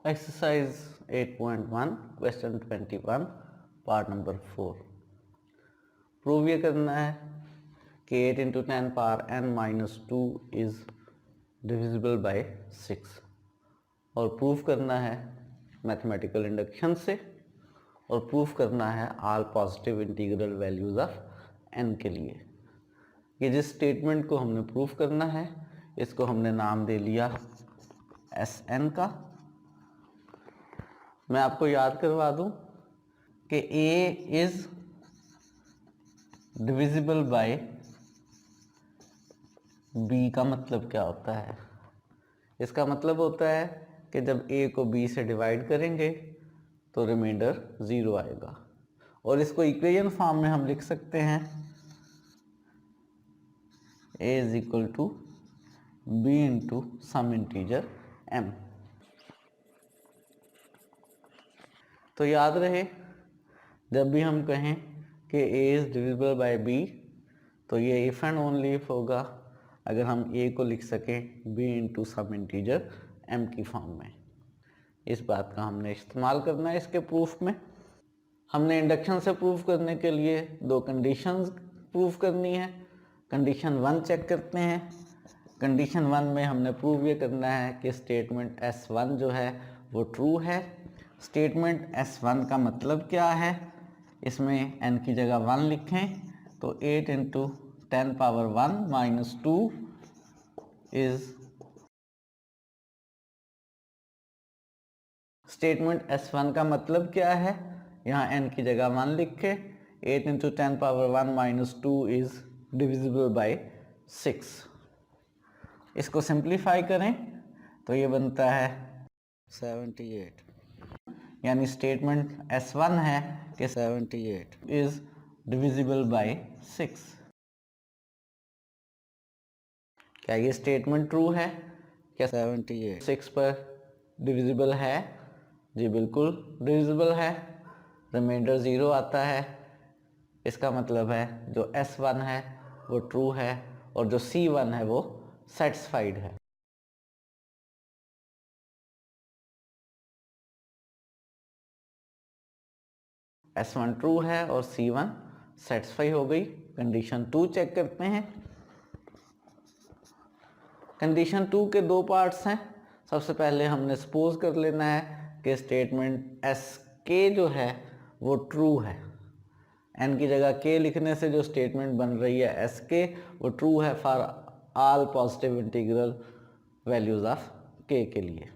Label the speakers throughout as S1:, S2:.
S1: Exercise 8.1 question 21 part number 4। Prove ये करना है कि 8 into 10 power n minus 2 is divisible by 6 और प्रूव करना है मैथमेटिकल इंडक्शन से और प्रूव करना है all positive integral values of n के लिए। ये जिस स्टेटमेंट को हमने प्रूव करना है इसको हमने नाम दे लिया Sn का। मैं आपको याद करवा दूं कि a is divisible by b का मतलब क्या होता है। इसका मतलब होता है कि जब a को b से डिवाइड करेंगे तो रिमाइंडर 0 आएगा और इसको इक्वेशन फॉर्म में हम लिख सकते हैं a is equal to b into some integer m। तो याद रहे जब भी हम कहें कि a is divisible by b तो ये इफ एंड ओनली इफ होगा अगर हम a को लिख सकें b into some integer m की फॉर्म में। इस बात का हमने इस्तेमाल करना है इसके प्रूफ में। हमने इंडक्शन से प्रूफ करने के लिए दो कंडीशंस प्रूफ करनी है। कंडीशन 1 चेक करते हैं। कंडीशन 1 में हमने प्रूव ये करना है कि स्टेटमेंट S1 जो है वो ट्रू है। स्टेटमेंट S1 का मतलब क्या है, इसमें n की जगह 1 लिखें तो 8 into 10 power 1 minus 2 is statement S1 का मतलब क्या है, यहाँ n की जगह 1 लिखे 8 into 10 power 1 minus 2 is divisible by 6। इसको सिंप्लीफाई करें तो ये बनता है 78, यानी स्टेटमेंट S1 है कि 78 इज डिविजिबल बाय 6। क्या ये स्टेटमेंट ट्रू है? क्या 78 6 पर डिविजिबल है? जी बिल्कुल डिविजिबल है। रिमाइंडर 0 आता है। इसका मतलब है जो S1 है वो ट्रू है और जो C1 है वो सेटिस्फाइड है। S1 ट्रू है और C1 सेटिस्फाई हो गई। कंडीशन 2 चेक करते हैं। कंडीशन 2 के दो पार्ट्स हैं। सबसे पहले हमने सपोज कर लेना है कि स्टेटमेंट SK जो है वो ट्रू है। n की जगह k लिखने से जो स्टेटमेंट बन रही है SK वो ट्रू है for all positive integral values of k के लिए।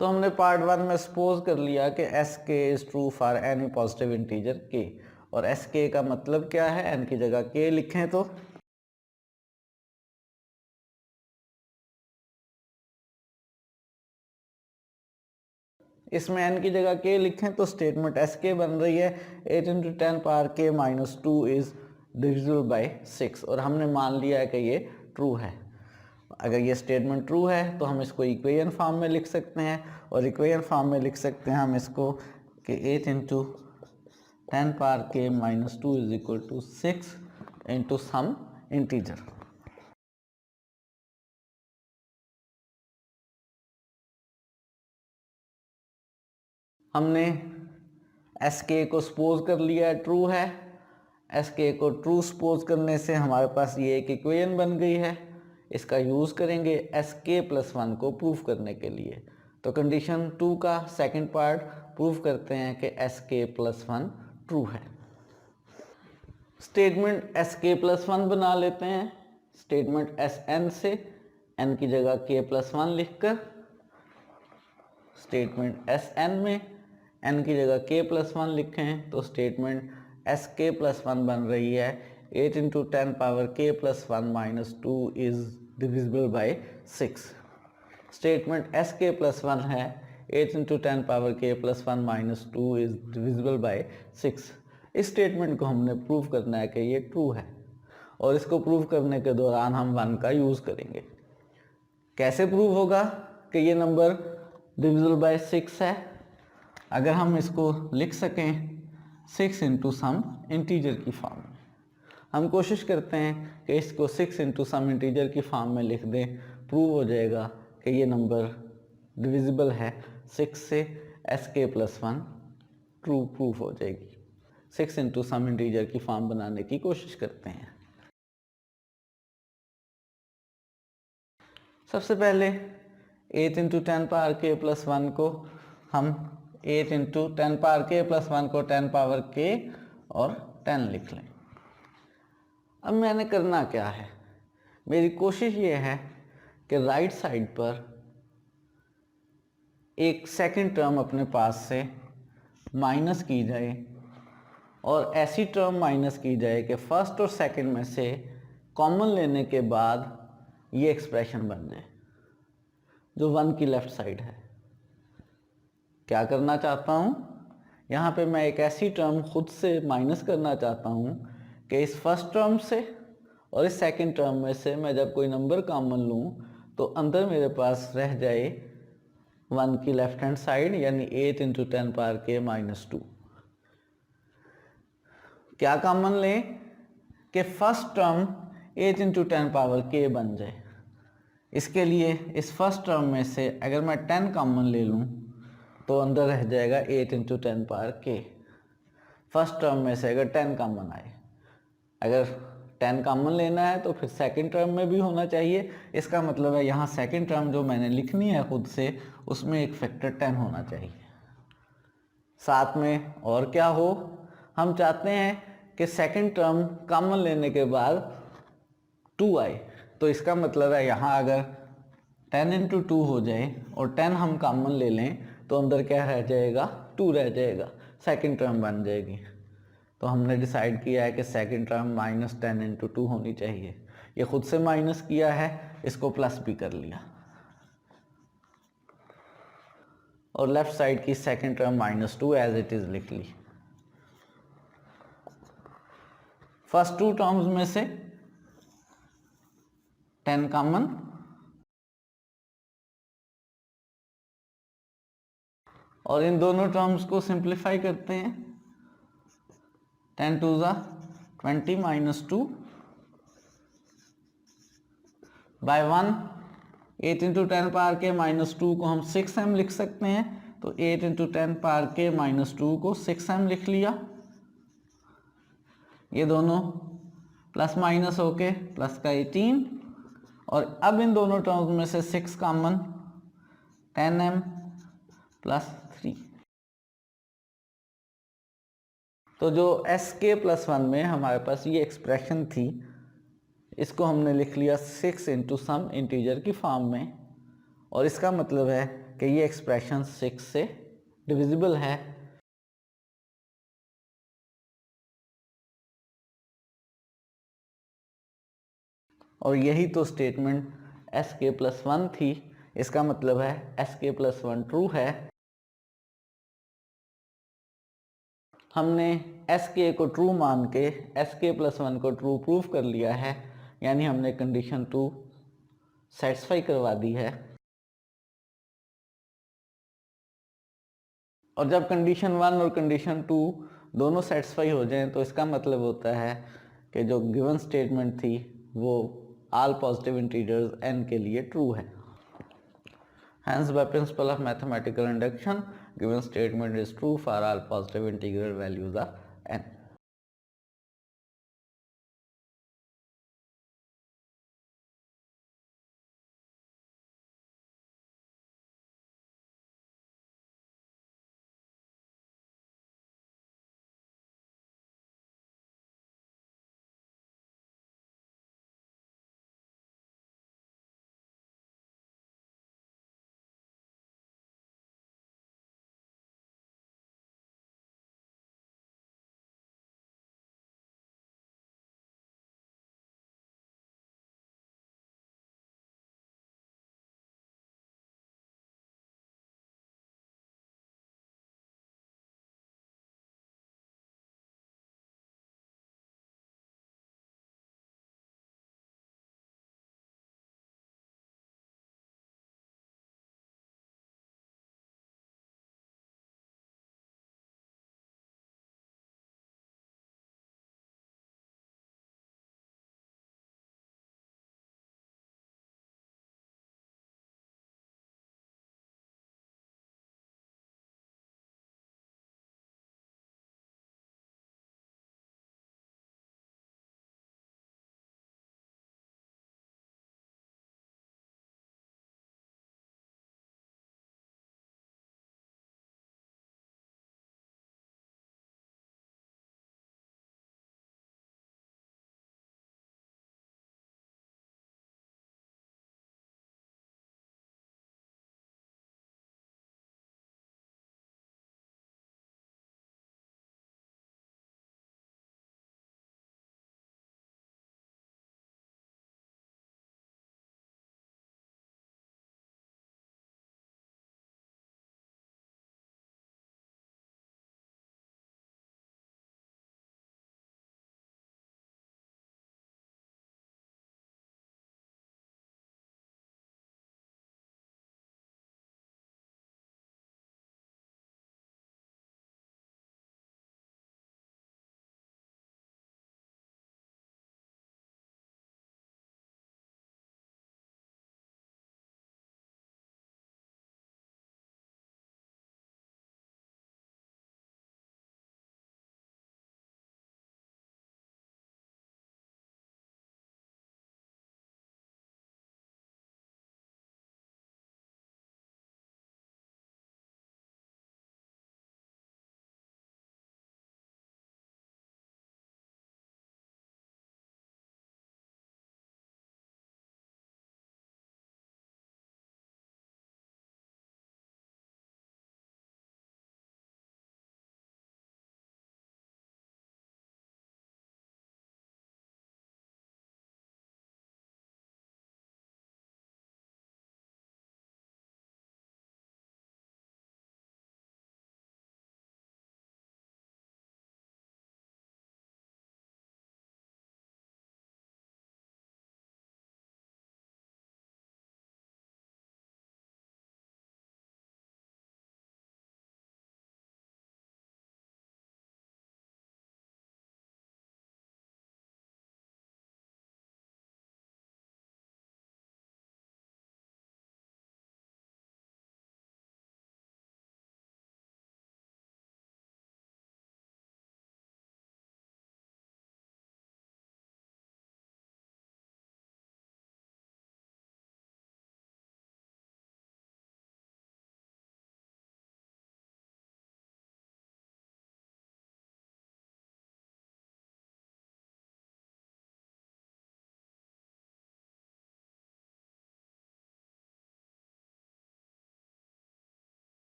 S1: तो हमने पार्ट 1 में सपोज कर लिया कि SK is true for any positive integer k और SK का मतलब क्या है, n की जगह k लिखें तो इसमें n की जगह k लिखें तो स्टेटमेंट SK बन रही है 8 into 10 power k minus 2 is divisible by 6 और हमने मान लिया है कि ये ट्रू है। अगर ये स्टेटमेंट ट्रू है तो हम इसको इक्वेशन फॉर्म में लिख सकते हैं और इक्वेशन फॉर्म में लिख सकते हैं हम इसको कि 8 into 10 power k minus 2 is equal to 6 into some integer. हमने SK को सपोज कर लिया है ट्रू है। SK को ट्रू सपोज करने से हमारे पास ये एक इक्वेशन बन गई है। इसका यूज़ करेंगे SK प्लस 1 को प्रूफ करने के लिए। तो कंडीशन 2 का सेकंड पार्ट प्रूफ करते हैं कि SK प्लस 1 ट्रू है। स्टेटमेंट SK प्लस 1 बना लेते हैं स्टेटमेंट SN से n की जगह k प्लस 1 लिखकर। स्टेटमेंट SN में n की जगह k प्लस 1 लिखें तो स्टेटमेंट SK प्लस 1 बन रही है 8 into 10 power k plus 1 minus 2 is divisible by 6। Statement SK plus 1 है 8 into 10 power k plus 1 minus 2 is divisible by 6। इस स्टेटमेंट को हमने प्रूव करना है कि ये ट्रू है और इसको प्रूव करने के दौरान हम 1 का यूज़ करेंगे। कैसे प्रूव होगा कि ये नंबर डिविजिबल बाय 6 है? अगर हम इसको लिख सकें 6 इंटू सम इंटीजर की फॉर्म में। हम कोशिश करते हैं कि इसको 6 इंटू सम इंटीजर की फॉर्म में लिख दें, प्रूव हो जाएगा कि ये नंबर डिविजिबल है 6 से। sk+1 ट्रू प्रूफ हो जाएगी। 6 इंटू सम इंटीजर की फॉर्म बनाने की कोशिश करते हैं। सबसे पहले 8 इंटू 10 पावर k प्लस 1 को हम 8 इंटू 10 पावर k प्लस 1 को 10 पावर k और 10 लिख लें। अब मैंने करना क्या है, मेरी कोशिश ये है कि राइट साइड पर एक सेकंड टर्म अपने पास से माइनस की जाए और ऐसी टर्म माइनस की जाए कि फर्स्ट और सेकंड में से कॉमन लेने के बाद ये एक्सप्रेशन बन जाए जो 1 की लेफ्ट साइड है। क्या करना चाहता हूँ, यहाँ पे मैं एक ऐसी टर्म खुद से माइनस करना चाहता हूँ कि इस फर्स्ट टर्म से और इस सेकंड टर्म में से मैं जब कोई नंबर कॉमन लूँ तो अंदर मेरे पास रह जाए 1 की लेफ्ट हैंड साइड, यानी 8 इंटू 10 पावर k माइनस 2। क्या कॉमन लें कि first term 8 into 10 power k बन जाए। इसके लिए इस फर्स्ट टर्म में से अगर मैं 10 कॉमन ले लूँ तो अंदर रह जाएगा 8 into 10 power k। First term में से अगर 10 कॉमन आए, अगर 10 कॉमन लेना है तो फिर सेकंड टर्म में भी होना चाहिए। इसका मतलब है यहाँ सेकंड टर्म जो मैंने लिखनी है खुद से उसमें एक फैक्टर 10 होना चाहिए। साथ में और क्या हो, हम चाहते हैं कि सेकंड टर्म कॉमन लेने के बाद 2 आए, तो इसका मतलब है यहाँ अगर 10 इंटू 2 हो जाए और 10 हम कॉमन ले लें तो अंदर क्या रह जाएगा, 2 रह जाएगा, सेकंड टर्म बन जाएगी। तो हमने डिसाइड किया है कि सेकंड टर्म माइनस 10 इंटू 2 होनी चाहिए। ये खुद से माइनस किया है, इसको प्लस भी कर लिया और लेफ्ट साइड की second term minus 2 as it is लिख ली। फर्स्ट 2 टर्म्स में से 10 कॉमन और इन दोनों टर्म्स को सिंप्लीफाई करते हैं। 10 टू ज़ा 20 माइनस 2 बाय 1। 8 इंटू 10 पावर के माइनस 2 को हम 6m लिख सकते हैं, तो 8 इंटू 10 पावर के माइनस 2 को 6m लिख लिया। ये दोनों प्लस माइनस होके प्लस का 18 और अब इन दोनों टर्म्स में से 6 कॉमन, 10m प्लस 3। तो जो sk+1 में हमारे पास ये एक्सप्रेशन थी, इसको हमने लिख लिया 6 इंटू सम इंटीजर की फॉर्म में, और इसका मतलब है कि ये एक्सप्रेशन 6 से डिविजिबल है। और यही तो स्टेटमेंट sk+1 थी। इसका मतलब है sk+1 ट्रू है। हमने sk को ट्रू मान के sk+1 को ट्रू प्रूफ कर लिया है, यानी हमने कंडीशन 2 सेटिस्फाई करवा दी है। और जब कंडीशन 1 और कंडीशन 2 दोनों सेटिस्फाई हो जाएं तो इसका मतलब होता है कि जो गिवन स्टेटमेंट थी वो ऑल पॉजिटिव इंटीजर्स n के लिए ट्रू है। Hence, by principle of mathematical induction, given statement is true for all positive integral values of n.